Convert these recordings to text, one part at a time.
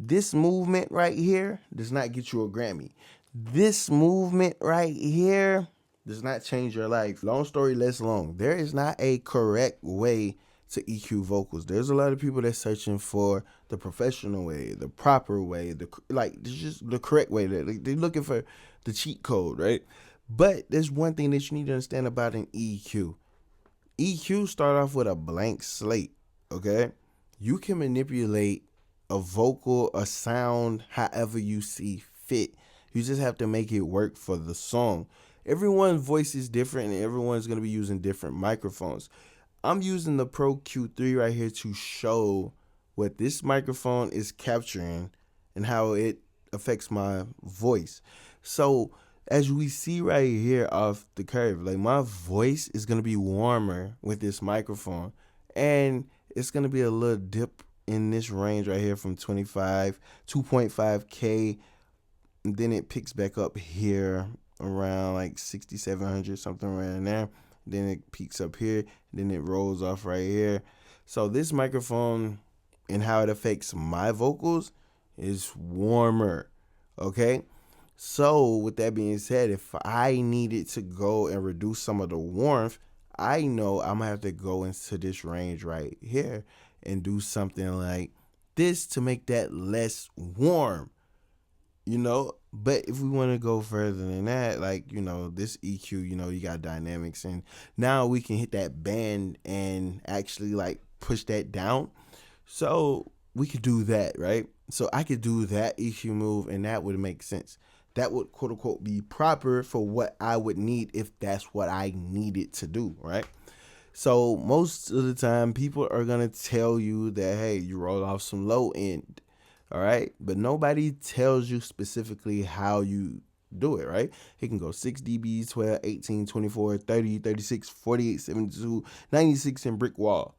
this movement right here does not get you a Grammy. This movement right here does not change your life. Long story less long. There is not a correct way to EQ vocals. There's a lot of people that's searching for the professional way, the proper way, just the correct way. They're looking for the cheat code, right? But there's one thing that you need to understand about an EQ. EQ start off with a blank slate, okay? You can manipulate a vocal, a sound, however you see fit. You just have to make it work for the song. Everyone's voice is different and everyone's going to be using different microphones. I'm using the Pro Q3 right here to show what this microphone is capturing and how it affects my voice. So as we see right here off the curve, like my voice is going to be warmer with this microphone, and it's going to be a little dip in this range right here from 2.5K, and then it picks back up here around like 6,700, something around there. Then it peaks up here, then it rolls off right here. So this microphone and how it affects my vocals is warmer, okay? So with that being said, if I needed to go and reduce some of the warmth, I know I'm gonna have to go into this range right here and do something like this to make that less warm, But if we want to go further than that, this EQ, you got dynamics, and now we can hit that band and actually like push that down. So we could do that, right? So I could do that EQ move, and that would make sense. That would quote unquote be proper for what I would need if that's what I needed to do, right? So most of the time, people are gonna tell you that, hey, you roll off some low end, all right? But nobody tells you specifically how you do it, right? It can go 6 dBs, 12, 18, 24, 30, 36, 48, 72, 96, and brick wall.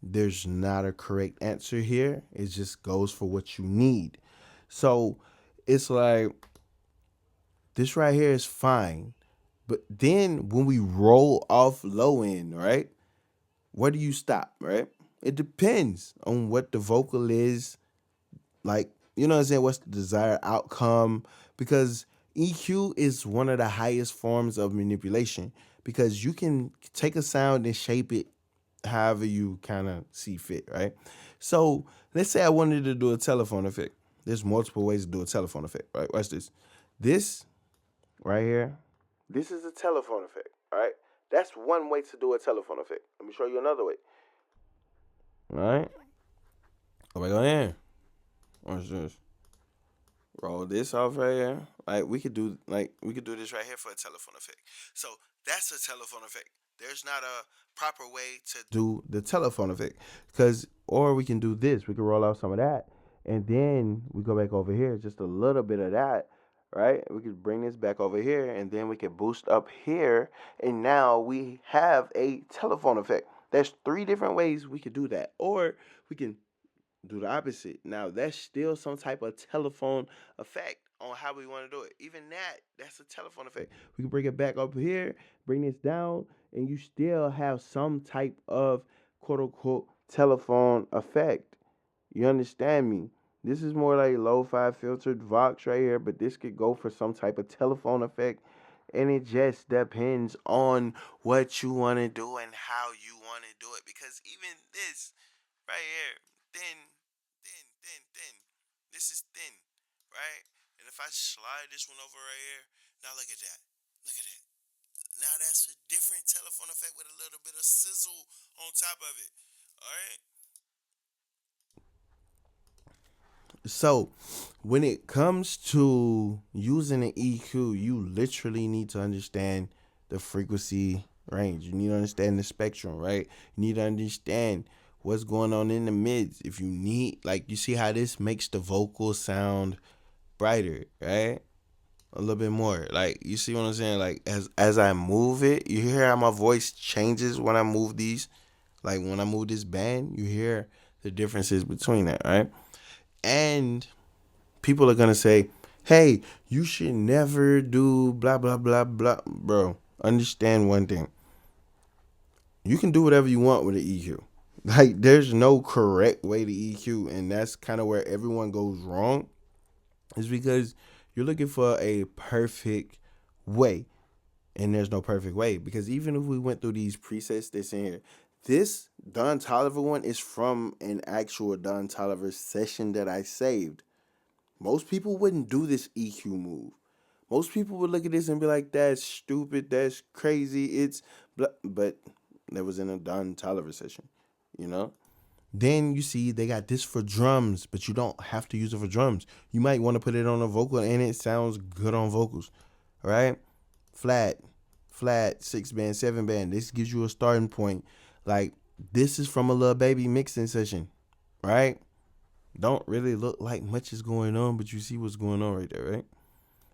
There's not a correct answer here. It just goes for what you need. So it's like this right here is fine. But then when we roll off low end, right? Where do you stop, right? It depends on what the vocal is. Like, you know what I'm saying? What's the desired outcome? Because EQ is one of the highest forms of manipulation because you can take a sound and shape it however you kind of see fit, right? So let's say I wanted to do a telephone effect. There's multiple ways to do a telephone effect, right? Watch this. This right here, this is a telephone effect, all right? That's one way to do a telephone effect. Let me show you another way. All right. Oh my God, yeah. Watch this. Roll this off right here. We could do this right here for a telephone effect. So that's a telephone effect. There's not a proper way to do the telephone effect. Or we can do this. We can roll out some of that. And then we go back over here, just a little bit of that, right? We could bring this back over here, and then we can boost up here. And now we have a telephone effect. There's 3 different ways we could do that. Or we can do the opposite. Now that's still some type of telephone effect on how we want to do it. Even that's a telephone effect. We can bring it back up here, bring this down, and you still have some type of quote unquote telephone effect. You understand me? This is more like lo-fi filtered vox right here, but this could go for some type of telephone effect. And it just depends on what you want to do and how you want to do it. Because even this right here, thin, thin. This is thin, right? And if I slide this one over right here, now look at that. Look at that. Now that's a different telephone effect with a little bit of sizzle on top of it. All right? So, when it comes to using an EQ, you literally need to understand the frequency range. You need to understand the spectrum, right? You need to understand what's going on in the mids. If you need, you see how this makes the vocal sound brighter, right? A little bit more. You see what I'm saying? As I move it, you hear how my voice changes when I move these. When I move this band, you hear the differences between that, right? And people are gonna say, hey, you should never do blah blah blah blah. Bro, understand one thing. You can do whatever you want with an EQ. Like there's no correct way to EQ, and that's kind of where everyone goes wrong. Is because you're looking for a perfect way, and there's no perfect way. Because even if we went through these presets that's in here, this Don Tolliver one is from an actual Don Tolliver session that I saved. Most people wouldn't do this EQ move. Most people would look at this and be like, "That's stupid. That's crazy. It's," but that was in a Don Tolliver session, you know. Then you see they got this for drums, but you don't have to use it for drums. You might want to put it on a vocal, and it sounds good on vocals, right? Flat, flat, 6 band, 7 band. This gives you a starting point. Like this is from a little baby mixing session, right? Don't really look like much is going on, but you see what's going on right there, right?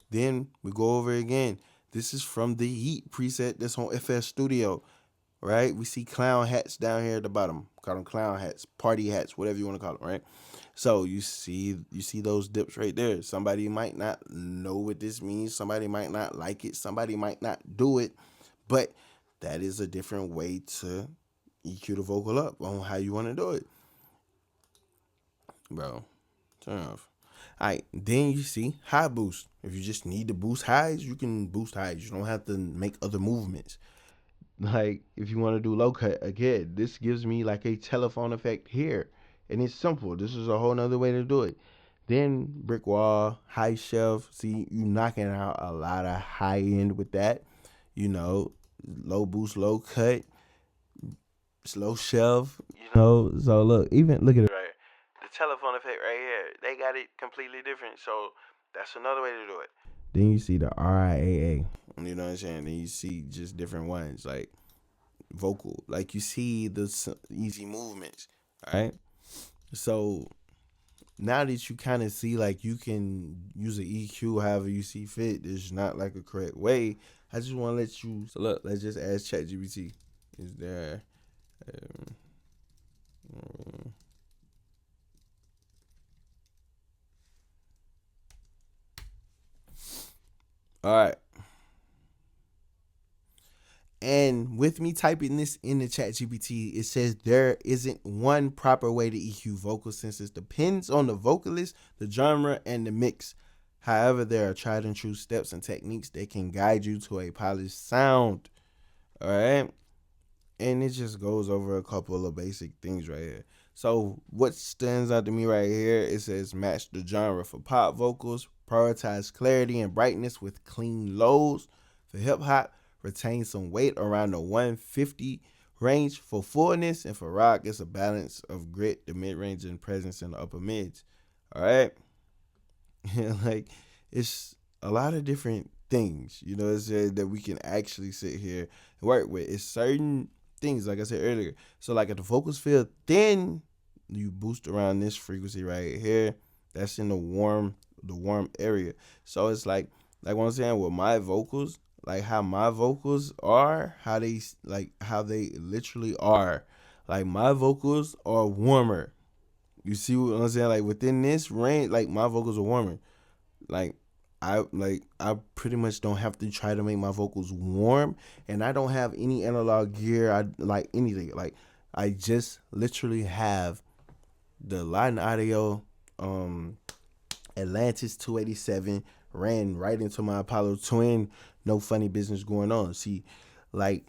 Then we go over again. This is from the Heat preset that's on FS Studio, right? We see clown hats down here at the bottom. Call them clown hats, party hats, whatever you want to call them, right? So you see those dips right there. Somebody might not know what this means. Somebody might not like it. Somebody might not do it, but that is a different way to EQ the vocal up on how you want to do it, bro. Turn off. All right, then you see high boost. If you just need to boost highs, you can boost highs. You don't have to make other movements. Like if you want to do low cut again, this gives me like a telephone effect here, and it's simple. This is a whole nother way to do it. Then brick wall, high shelf. See, you knocking out a lot of high end with that. You know, low boost, low cut, slow shelf. So look, even look at it right here. The telephone effect right here. They got it completely different. So that's another way to do it. Then you see the RIAA. You know what I'm saying? Then you see just different ones like vocal. Like you see the easy movements. All right. So now that you kind of see like you can use an EQ however you see fit, there's not like a correct way. I just want to let you. So look, let's just ask ChatGPT. Is there? Um, all right. And with me typing this in the chat GPT, it says there isn't one proper way to EQ vocal since it depends on the vocalist, the genre, and the mix. However, there are tried and true steps and techniques that can guide you to a polished sound. All right. And it just goes over a couple of basic things right here. So what stands out to me right here, it says match the genre for pop vocals, prioritize clarity and brightness with clean lows. For hip hop, retain some weight around the 150 range for fullness, and for rock, it's a balance of grit, the mid range, and presence in the upper mids. All right, like it's a lot of different things, you know, that we can actually sit here and work with. It's certain things, like I said earlier. So, like, if the vocals feel thin, you boost around this frequency right here. That's in the warm area. So it's like what I'm saying with my vocals, like how my vocals are, how they literally are. Like my vocals are warmer. You see what I'm saying? Like within this range, like my vocals are warmer. Like I pretty much don't have to try to make my vocals warm, and I don't have any analog gear. I like anything. Like I just literally have the Latin Audio Atlantis 287 ran right into my Apollo Twin. No funny business going on. See, like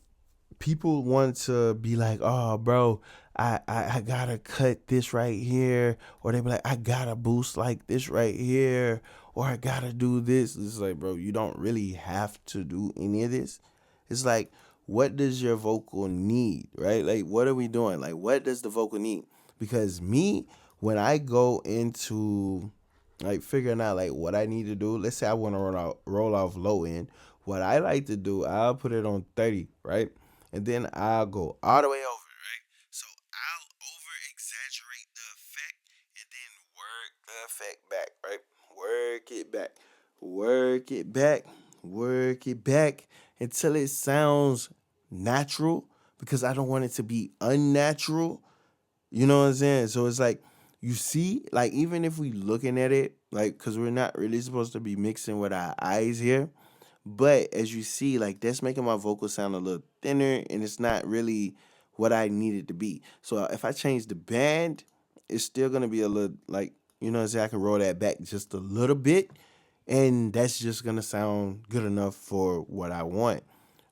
people want to be like, oh, bro, I gotta cut this right here, or they be like, I gotta boost like this right here, or I gotta do this. It's like, bro, you don't really have to do any of this. It's like, what does your vocal need, right? Like, what are we doing? Like, what does the vocal need? Because me, when I go into like figuring out like what I need to do, let's say I want to roll off low end. What I like to do, I'll put it on 30, right? And then I'll go all the way over, right? So I'll over exaggerate the effect and then work the effect back, right? Work it back, work it back, work it back until it sounds natural because I don't want it to be unnatural. You know what I'm saying? So it's like you see, like even if we looking at it, like because we're not really supposed to be mixing with our eyes here, but as you see, like that's making my vocal sound a little thinner, and it's not really what I need it to be. So if I change the band, it's still gonna be a little like, you know what I'm saying, I can roll that back just a little bit, and that's just gonna sound good enough for what I want.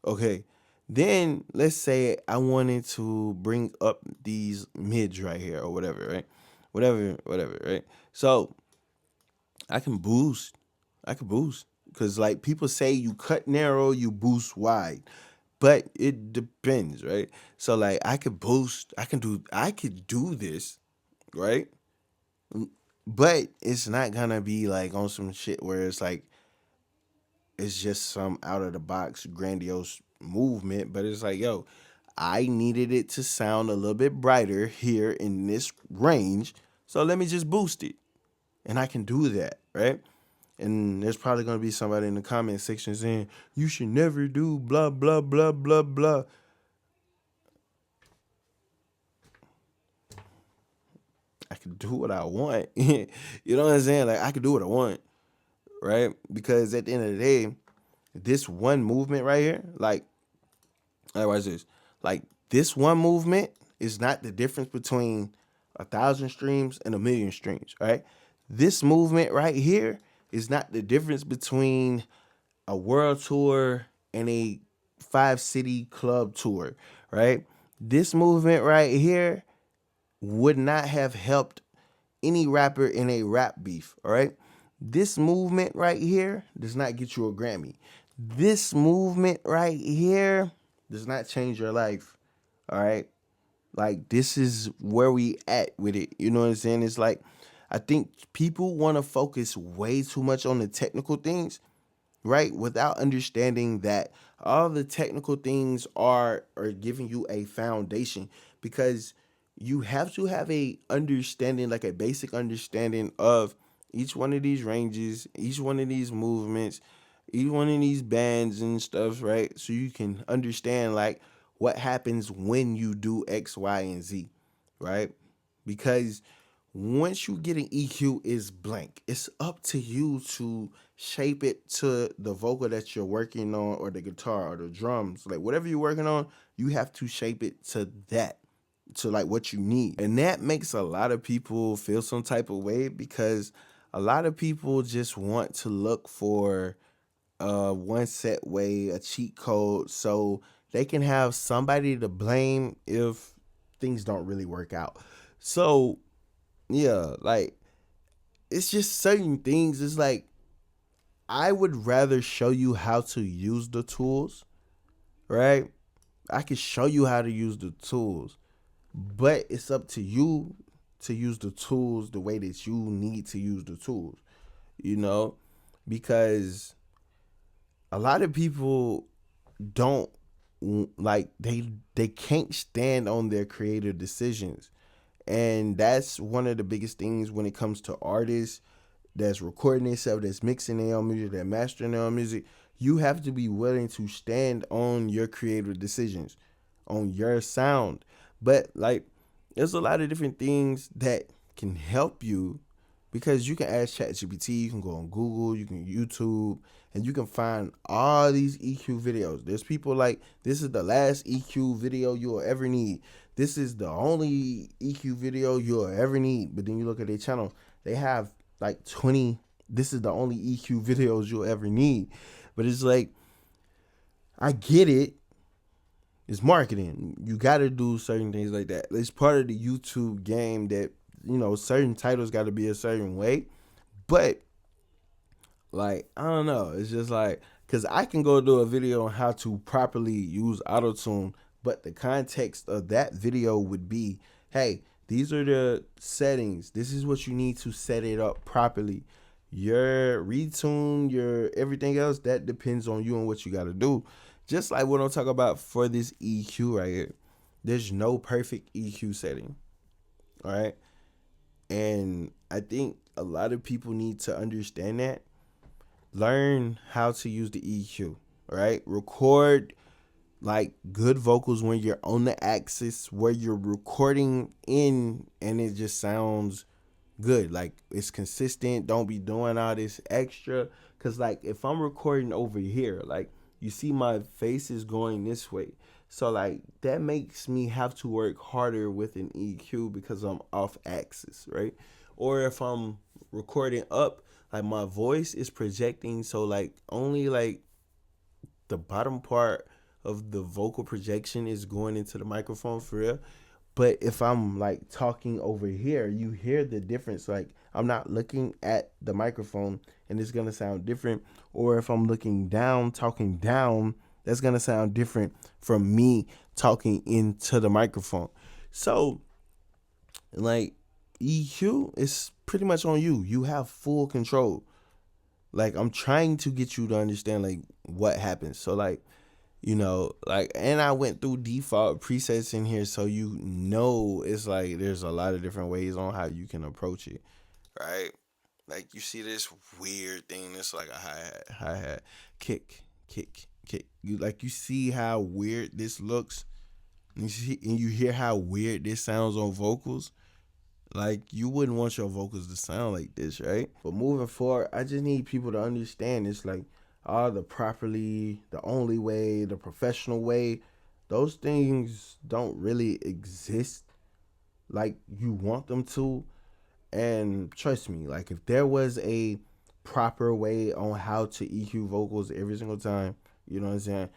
Okay. Then let's say I wanted to bring up these mids right here or whatever, right? Whatever, right? So I can boost. I can boost. Because like people say you cut narrow, you boost wide. But it depends, right? So like I could boost, I could do this, right? But it's not gonna be like on some shit where it's like it's just some out of the box grandiose movement, but it's like, yo, I needed it to sound a little bit brighter here in this range, so let me just boost it. And I can do that, right? And there's probably gonna be somebody in the comment section saying, you should never do blah blah blah blah blah. I can do what I want. You know what I'm saying? Like I can do what I want, right? Because at the end of the day, this one movement right here, like watch this. Like this one movement is not the difference between 1,000 streams and 1,000,000 streams, right? This movement right here is not the difference between a world tour and a 5 city club tour, right? This movement right here would not have helped any rapper in a rap beef, all right? This movement right here does not get you a Grammy. This movement right here does not change your life, all right? Like this is where we at with it. You know what I'm saying? It's like I think people want to focus way too much on the technical things, right? Without understanding that all the technical things are giving you a foundation, because you have to have a understanding, like a basic understanding of each one of these ranges, each one of these movements, each one of these bands and stuff, right? So you can understand like what happens when you do X, Y, and Z, right? Because once you get an EQ is blank. It's up to you to shape it to the vocal that you're working on, or the guitar or the drums. Like whatever you're working on, you have to shape it to that, to like what you need. And that makes a lot of people feel some type of way, because a lot of people just want to look for one set way, a cheat code, so they can have somebody to blame if things don't really work out. So yeah, like it's just certain things. It's like I would rather show you how to use the tools, right? I can show you how to use the tools, but it's up to you to use the tools the way that you need to use the tools, you know? Because a lot of people don't like they can't stand on their creative decisions. And that's one of the biggest things when it comes to artists that's recording themselves, that's mixing their own music, that mastering their own music. You have to be willing to stand on your creative decisions, on your sound. But like, there's a lot of different things that can help you, because you can ask ChatGPT, you can go on Google, you can YouTube, and you can find all these EQ videos. There's people like, this is the last EQ video you'll ever need. This is the only EQ video you'll ever need. But then you look at their channel, they have like 20, this is the only EQ videos you'll ever need. But it's like, I get it. It's marketing. You got to do certain things like that. It's part of the YouTube game that, you know, certain titles got to be a certain way. But like, I don't know. It's just like, because I can go do a video on how to properly use autotune, but the context of that video would be, hey, these are the settings. This is what you need to set it up properly. Your retune, your everything else, that depends on you and what you got to do. Just like what I'm talking about for this EQ right here. There's no perfect EQ setting. All right. And I think a lot of people need to understand that. Learn how to use the EQ. All right. Record like good vocals when you're on the axis where you're recording in, and it just sounds good. Like it's consistent. Don't be doing all this extra. Cause like if I'm recording over here, like you see my face is going this way. So like that makes me have to work harder with an EQ because I'm off axis, right? Or if I'm recording up, like my voice is projecting, so like only like the bottom part of the vocal projection is going into the microphone for real. But if I'm like talking over here, you hear the difference. Like I'm not looking at the microphone and it's gonna sound different. Or if I'm looking down, talking down, that's gonna sound different from me talking into the microphone. So like EQ is pretty much on you. You have full control. Like I'm trying to get you to understand like what happens. So like like, and I went through default presets in here, so it's like there's a lot of different ways on how you can approach it, right? Like you see this weird thing that's like a hi hat, kick, kick. You see how weird this looks, and you hear how weird this sounds on vocals. Like you wouldn't want your vocals to sound like this, right? But moving forward, I just need people to understand it's like the only way, the professional way. Those things don't really exist like you want them to. And trust me, like if there was a proper way on how to EQ vocals every single time, you know what I'm saying?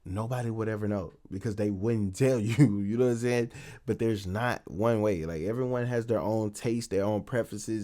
Nobody would ever know because they wouldn't tell you, you know what I'm saying? But there's not one way. Like everyone has their own taste, their own preferences.